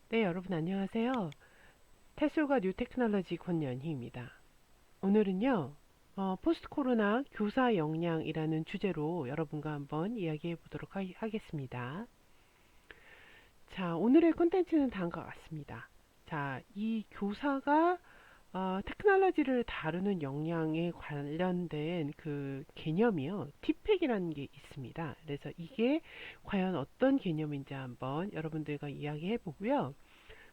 네, 여러분 안녕하세요. 태술과 뉴 테크놀로지 권연희입니다. 오늘은요, 포스트 코로나 교사 역량이라는 주제로 여러분과 한번 이야기해 보도록 하겠습니다. 자, 오늘의 콘텐츠는 다음과 같습니다. 자, 이 교사가 테크놀로지를 다루는 역량에 관련된 그 개념이요, 티팩이라는 게 있습니다. 그래서 이게 과연 어떤 개념인지 한번 여러분들과 이야기해 보고요.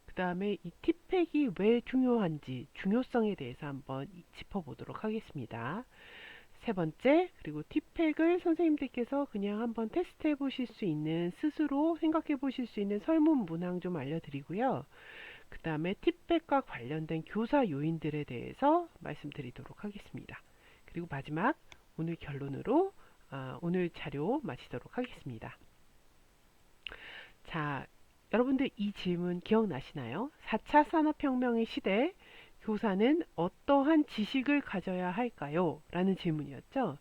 그 다음에 이 티팩이 왜 중요한지 중요성에 대해서 한번 짚어보도록 하겠습니다. 세 번째, 그리고 티팩을 선생님들께서 그냥 한번 테스트해 보실 수 있는, 스스로 생각해 보실 수 있는 설문 문항 좀 알려드리고요. 그 다음에 티팩과 관련된 교사 요인들에 대해서 말씀드리도록 하겠습니다. 그리고 마지막, 오늘 결론으로 오늘 자료 마치도록 하겠습니다. 자, 여러분들 이 질문 기억나시나요? 4차 산업혁명의 시대, 교사는 어떠한 지식을 가져야 할까요? 라는 질문이었죠.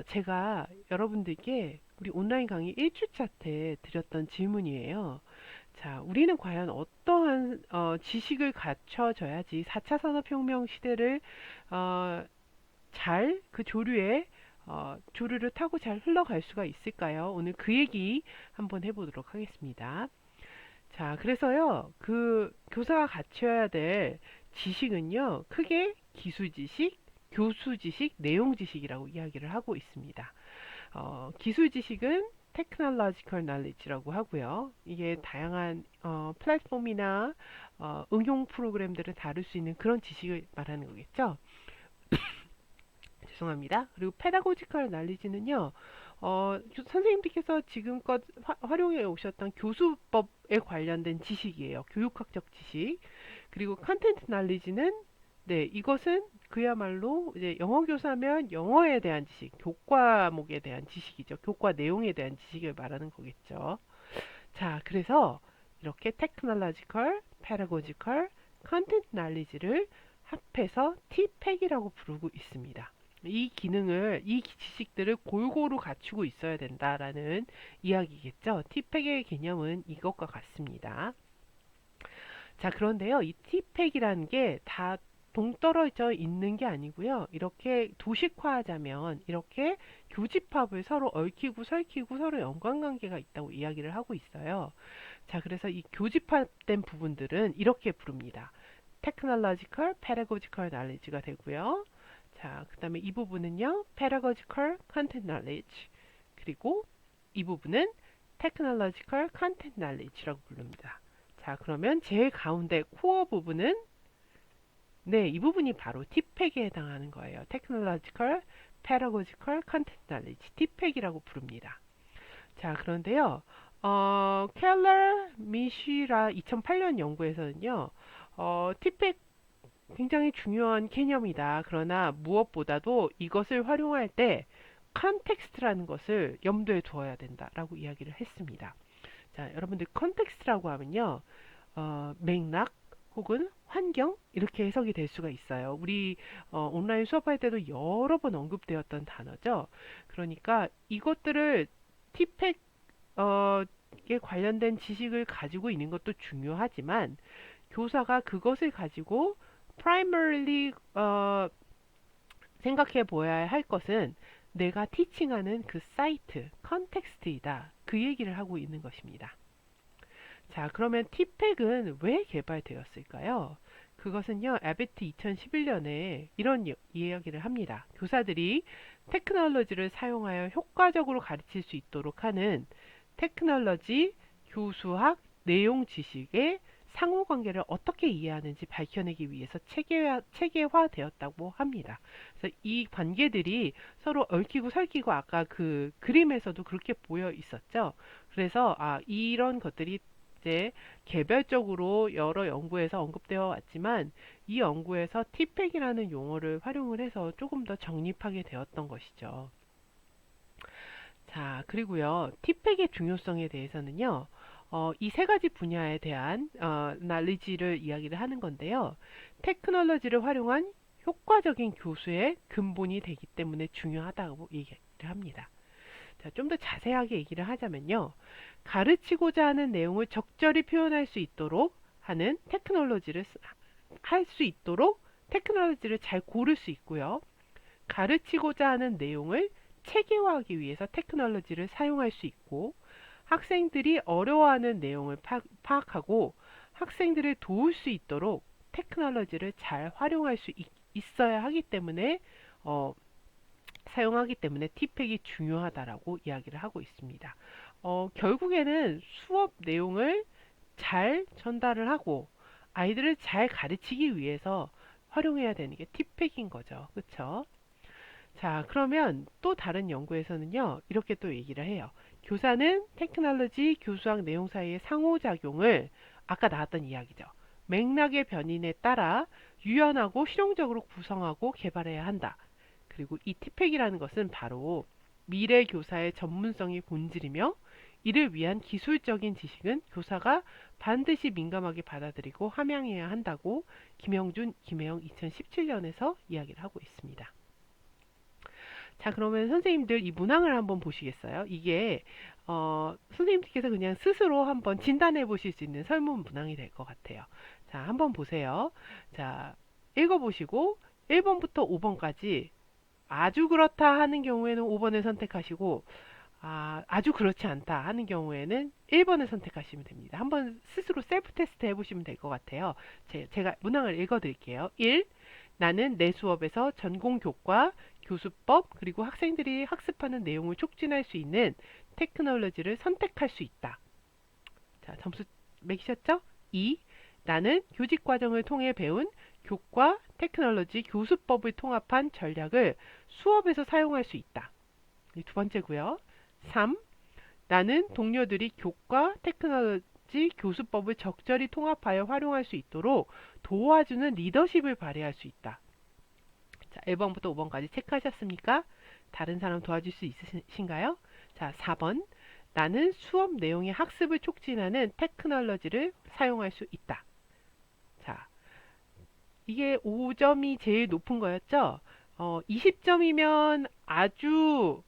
제가 여러분들께 우리 온라인 강의 1주차 때 드렸던 질문이에요. 자, 우리는 과연 어떠한 지식을 갖춰져야지 4차 산업혁명 시대를 잘 그 조류를 타고 잘 흘러갈 수가 있을까요? 오늘 그 얘기 한번 해보도록 하겠습니다. 자, 그래서요, 그 교사가 갖춰야 될 지식은요, 크게 기술 지식, 교수 지식, 내용 지식이라고 이야기를 하고 있습니다. 기술 지식은 technological knowledge라고 하고요. 이게 다양한 플랫폼이나 응용 프로그램들을 다룰 수 있는 그런 지식을 말하는 거겠죠. 죄송합니다. 그리고 pedagogical knowledge는요, 선생님들께서 지금껏 활용해 오셨던 교수법에 관련된 지식이에요. 교육학적 지식. 그리고 컨텐트 knowledge는 네, 이것은 그야말로 이제 영어 교사면 영어에 대한 지식, 교과목에 대한 지식이죠. 교과 내용에 대한 지식을 말하는 거겠죠. 자, 그래서 이렇게 technological, pedagogical, content knowledge를 합해서 T팩이라고 부르고 있습니다. 이 지식들을 골고루 갖추고 있어야 된다라는 이야기겠죠. T팩의 개념은 이것과 같습니다. 자, 그런데요, 이 T팩이라는 게 다 동떨어져 있는 게 아니고요. 이렇게 도식화하자면 이렇게 교집합을 서로 얽히고 설키고 서로 연관관계가 있다고 이야기를 하고 있어요. 자, 그래서 이 교집합된 부분들은 이렇게 부릅니다. Technological, Pedagogical Knowledge가 되고요. 자, 그 다음에 이 부분은요, Pedagogical Content Knowledge. 그리고 이 부분은 Technological Content Knowledge라고 부릅니다. 자, 그러면 제일 가운데 코어 부분은 네, 이 부분이 바로 T팩에 해당하는 거예요. Technological, Pedagogical Content Knowledge, T팩이라고 부릅니다. 자, 그런데요, 켈러 미시라 2008년 연구에서는요, 티팩 굉장히 중요한 개념이다. 그러나 무엇보다도 이것을 활용할 때 컨텍스트라는 것을 염두에 두어야 된다라고 이야기를 했습니다. 자, 여러분들 컨텍스트라고 하면요, 맥락 혹은 환경 이렇게 해석이 될 수가 있어요. 우리 온라인 수업할 때도 여러 번 언급되었던 단어죠. 그러니까 이것들을 티팩 에 관련된 지식을 가지고 있는 것도 중요하지만 교사가 그것을 가지고 primarily 생각해 보아야 할 것은 내가 티칭하는 그 사이트, 컨텍스트이다. 그 얘기를 하고 있는 것입니다. 자, 그러면 티팩은 왜 개발되었을까요? 그것은요, 아베트 2011년에 이런 이야기를 합니다. 교사들이 테크놀로지를 사용하여 효과적으로 가르칠 수 있도록 하는 테크놀로지, 교수학, 내용 지식의 상호관계를 어떻게 이해하는지 밝혀내기 위해서 체계화되었다고 합니다. 그래서 이 관계들이 서로 얽히고 설키고 아까 그 그림에서도 그렇게 보여 있었죠. 그래서 이런 것들이 이제 개별적으로 여러 연구에서 언급되어 왔지만 이 연구에서 티팩이라는 용어를 활용을 해서 조금 더 정립하게 되었던 것이죠. 자, 그리고요, 티팩의 중요성에 대해서는요, 이 세 가지 분야에 대한 날리지를 이야기를 하는 건데요. 테크놀로지를 활용한 효과적인 교수의 근본이 되기 때문에 중요하다고 얘기를 합니다. 자, 좀 더 자세하게 얘기를 하자면요. 가르치고자 하는 내용을 적절히 표현할 수 있도록 하는 테크놀로지를 할 수 있도록 테크놀로지를 잘 고를 수 있고요. 가르치고자 하는 내용을 체계화하기 위해서 테크놀로지를 사용할 수 있고, 학생들이 어려워하는 내용을 파악하고 학생들을 도울 수 있도록 테크놀로지를 잘 활용할 수 있어야 하기 때문에 사용하기 때문에 티팩이 중요하다라고 이야기를 하고 있습니다. 결국에는 수업 내용을 잘 전달을 하고 아이들을 잘 가르치기 위해서 활용해야 되는 게 티팩인 거죠. 그렇죠? 자, 그러면 또 다른 연구에서는요, 이렇게 또 얘기를 해요. 교사는 테크놀로지, 교수학 내용 사이의 상호작용을 아까 나왔던 이야기죠. 맥락의 변인에 따라 유연하고 실용적으로 구성하고 개발해야 한다. 그리고 이 티팩이라는 것은 바로 미래 교사의 전문성의 본질이며 이를 위한 기술적인 지식은 교사가 반드시 민감하게 받아들이고 함양해야 한다고 김영준, 김혜영 2017년에서 이야기를 하고 있습니다. 자, 그러면 선생님들 이 문항을 한번 보시겠어요? 이게 선생님께서 그냥 스스로 한번 진단해 보실 수 있는 설문 문항이 될 것 같아요. 자, 한번 보세요. 자, 읽어보시고 1번부터 5번까지 아주 그렇다 하는 경우에는 5번을 선택하시고 아주 그렇지 않다 하는 경우에는 1번을 선택하시면 됩니다. 한번 스스로 셀프 테스트 해보시면 될 것 같아요. 제가 문항을 읽어드릴게요. 1. 나는 내 수업에서 전공 교과, 교수법, 그리고 학생들이 학습하는 내용을 촉진할 수 있는 테크놀로지를 선택할 수 있다. 자, 점수 매기셨죠? 2. 나는 교직 과정을 통해 배운 교과, 테크놀로지, 교수법을 통합한 전략을 수업에서 사용할 수 있다. 두 번째고요. 3. 나는 동료들이 교과, 테크놀로지, 교수법을 적절히 통합하여 활용할 수 있도록 도와주는 리더십을 발휘할 수 있다. 자, 1번부터 5번까지 체크하셨습니까? 다른 사람 도와줄 수 있으신가요? 자, 4번. 나는 수업 내용의 학습을 촉진하는 테크놀로지를 사용할 수 있다. 자, 이게 5점이 제일 높은 거였죠? 20점이면 아주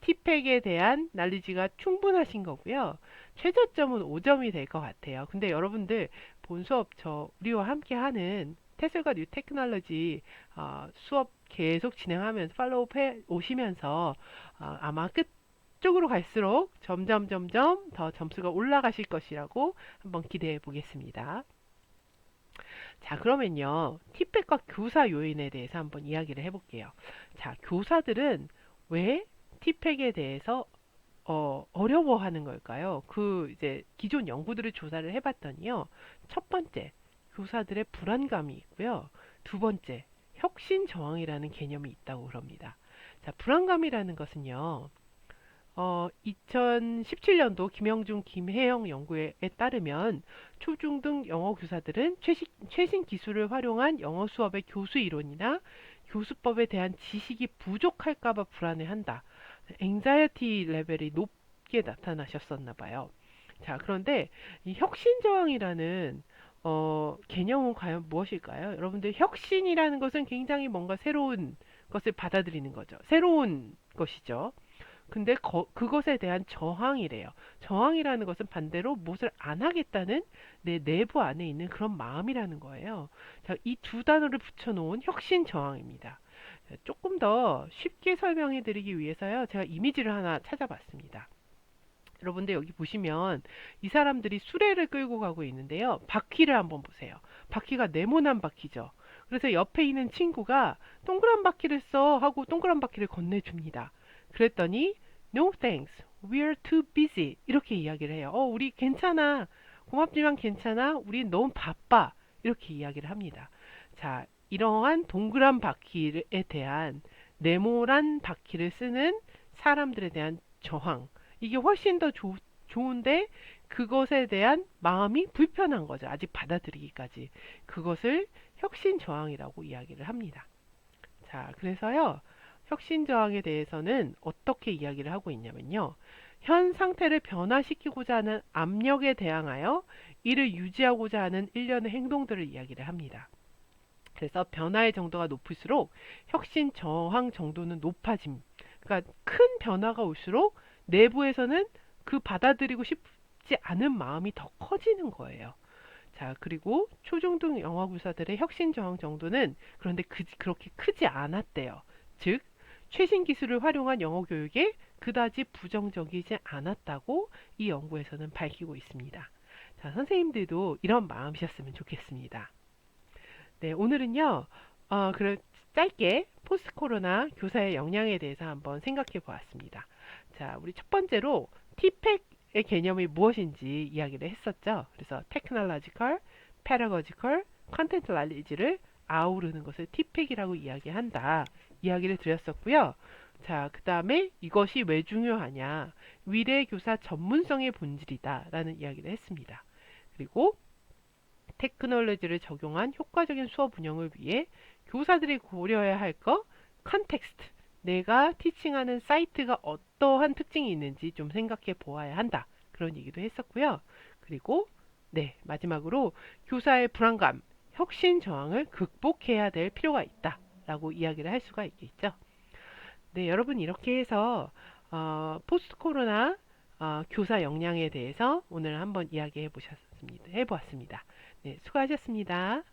티팩에 대한 날리지가 충분하신 거고요. 최저점은 5점이 될 것 같아요. 근데 여러분들 본 수업 우리와 함께 하는 테슬과 뉴 테크놀로지 수업 계속 진행하면서 팔로우업 해 오시면서 아마 끝쪽으로 갈수록 점점 더 점수가 올라가실 것이라고 한번 기대해 보겠습니다. 자, 그러면요. 티팩과 교사 요인에 대해서 한번 이야기를 해볼게요. 자, 교사들은 왜 티팩에 대해서 어려워하는 걸까요? 이제 기존 연구들을 조사를 해봤더니요. 첫 번째, 교사들의 불안감이 있고요. 두 번째, 혁신 저항이라는 개념이 있다고 그럽니다. 자, 불안감이라는 것은요. 2017년도 김영중, 김혜영 연구에 따르면 초중등 영어 교사들은 최신 기술을 활용한 영어 수업의 교수 이론이나 교수법에 대한 지식이 부족할까봐 불안해한다. 앵자이어티 레벨이 높게 나타나셨었나 봐요. 자, 그런데 이 혁신 저항이라는 개념은 과연 무엇일까요? 여러분들 혁신이라는 것은 굉장히 뭔가 새로운 것을 받아들이는 거죠. 새로운 것이죠. 근데 그것에 대한 저항이래요. 저항이라는 것은 반대로 무엇을 안 하겠다는 내 내부 안에 있는 그런 마음이라는 거예요. 자, 이 두 단어를 붙여놓은 혁신 저항입니다. 조금 더 쉽게 설명해 드리기 위해서요. 제가 이미지를 하나 찾아봤습니다. 여러분들 여기 보시면 이 사람들이 수레를 끌고 가고 있는데요. 바퀴를 한번 보세요. 바퀴가 네모난 바퀴죠. 그래서 옆에 있는 친구가 동그란 바퀴를 써 하고 동그란 바퀴를 건네줍니다. 그랬더니 No thanks, we're too busy 이렇게 이야기를 해요. 우리 괜찮아. 고맙지만 괜찮아. 우린 너무 바빠. 이렇게 이야기를 합니다. 자, 이러한 동그란 바퀴에 대한 네모란 바퀴를 쓰는 사람들에 대한 저항. 이게 훨씬 더 좋은데 그것에 대한 마음이 불편한 거죠. 아직 받아들이기까지. 그것을 혁신 저항이라고 이야기를 합니다. 자, 그래서요. 혁신 저항에 대해서는 어떻게 이야기를 하고 있냐면요. 현 상태를 변화시키고자 하는 압력에 대항하여 이를 유지하고자 하는 일련의 행동들을 이야기를 합니다. 그래서 변화의 정도가 높을수록 혁신 저항 정도는 높아짐. 그러니까 큰 변화가 올수록 내부에서는 그 받아들이고 싶지 않은 마음이 더 커지는 거예요. 자, 그리고 초중등 영어 교사들의 혁신 저항 정도는 그런데 그렇게 크지 않았대요. 즉, 최신 기술을 활용한 영어 교육에 그다지 부정적이지 않았다고 이 연구에서는 밝히고 있습니다. 자, 선생님들도 이런 마음이셨으면 좋겠습니다. 네, 오늘은요, 그런 짧게 포스트 코로나 교사의 역량에 대해서 한번 생각해 보았습니다. 자, 우리 첫 번째로 T팩의 개념이 무엇인지 이야기를 했었죠. 그래서 Technological, Pedagogical, Content Knowledge를 아우르는 것을 T팩이라고 이야기한다. 이야기를 드렸었고요. 자, 그 다음에 이것이 왜 중요하냐. 위대 교사 전문성의 본질이다. 라는 이야기를 했습니다. 그리고 테크놀로지를 적용한 효과적인 수업 운영을 위해 교사들이 고려해야 할 거, 컨텍스트. 내가 티칭하는 사이트가 어떠한 특징이 있는지 좀 생각해 보아야 한다. 그런 얘기도 했었고요. 그리고 네, 마지막으로 교사의 불안감, 혁신 저항을 극복해야 될 필요가 있다. 라고 이야기를 할 수가 있겠죠. 네, 여러분 이렇게 해서 포스트 코로나 교사 역량에 대해서 오늘 한번 이야기해 보았습니다. 네, 수고하셨습니다.